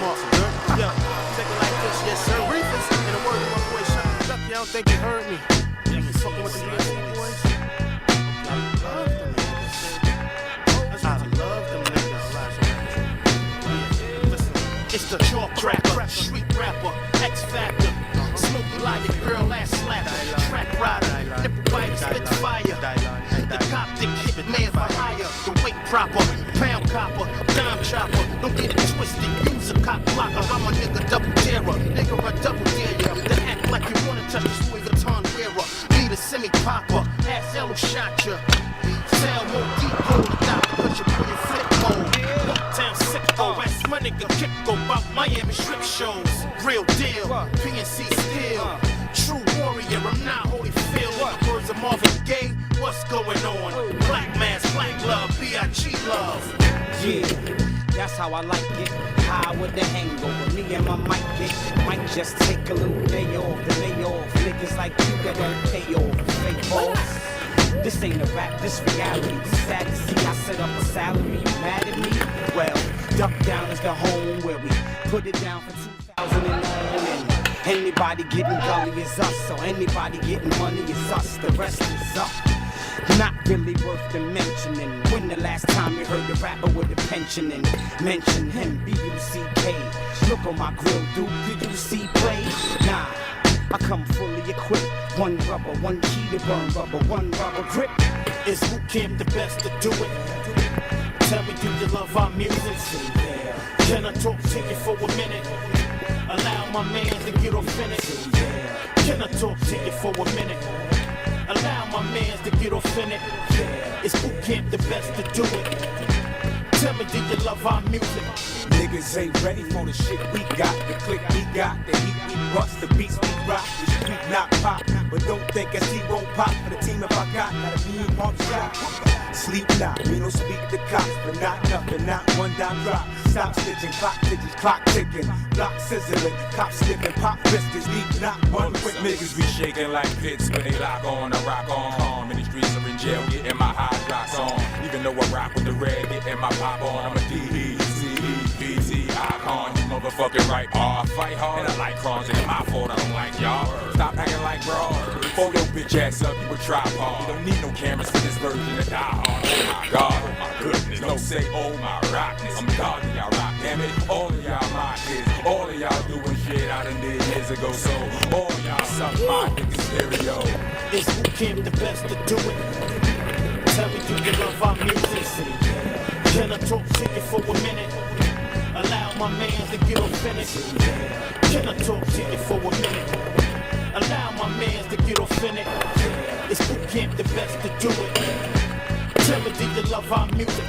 Mark, yo, take it like this, yes sir. Reefers, in the word of my boy Sean Ducky, I don't think you heard me. You fucking with the BSC boys? I love them niggas. I love them niggas. Listen, it's the chalk rapper, street rapper, X Factor, Smokey Lion, girl ass slapper, track rider, nipple biter, spit fire, the Coptic hit man for hire, the weight dropper, pound copper, dime chopper, don't get it twisted, use a cop blocker, I'm a nigga double darer, nigga I double dare ya, to act like you wanna touch the Louis Vuitton wearer, need a semi-popper, ass L shot ya, sell more deep hole the doctor, put your boy in flip mode, Uptown sicko, ask my nigga Kipko, about Miami strip shows, real deal, PNC still, true warrior, I'm not Holyfield, in the words of Marvin Gaye, what's going on, black mask, black love, B.I.G. love. Yeah, that's how I like it. High with the hangover, me and my mic get. Might just take a little day off, the lay off. Niggas like you that don't pay off, fake balls. This ain't a rap, this reality. You sad to see I set up a salary, you mad at me? Well, Duck Down is the home where we put it down for 2009. And anybody getting gully is us, so anybody getting money is us. The rest is up. Not really worth the mentioning. When the last time you heard the rapper with a pension and mention him, B-U-C-K. Look on my grill, dude, did you see play? Nah, I come fully equipped. One rubber, one key to burn rubber, one rubber grip. Is Boot Camp the best to do it? Tell me, do you love our music? Can I talk to you for a minute? Allow my man to get offended. Can I talk to you for a minute? Allow my mans to get offended. Is Boot Camp the best to do it? Tell me, do you love our music? Niggas ain't ready for the shit we got, the click we got, the heat we bust, the beats we rock, the street not pop. But don't think SC won't pop for the team if I got a mean pump shot. Sleep now, we don't speak to cops, but not nothing, not one dime drop. Stop stitching, clock digits, clock ticking, block sizzling, cops slipping, pop biscuits, leave not one quick. Niggas be shaking like pits when they lock on, I rock on. Calm in the streets or in jail, getting my high drops on. Even though I rock with the red, getting my pop on. I'm a D-E-C-E-P-T icon. You motherfucking right, I fight hard. And I like crumbs, and it's my fault I don't like y'all. Stop acting like bro. Before your bitch ass up, you a tripod. You don't need no cameras for this version of Die Hard. Oh my God, oh my goodness. Don't say oh my rockness. I'm God of y'all rock, damn it. All of y'all my kids. All of y'all doing shit I done did years ago. So all of y'all suck my nigga stereo. Is Boot Camp the best to do it? Tell me, do you love our music? Can I talk to you for a minute? Allow my man to get offended. Can I talk to you for a minute? Allow my man to get offended. Is Boot Camp the best to do it? Tell me, do you love our music?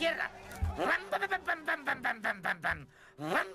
tierra. Ram, bam, bam, bam, bam, bam, bam, bam, bam, bam. Ram,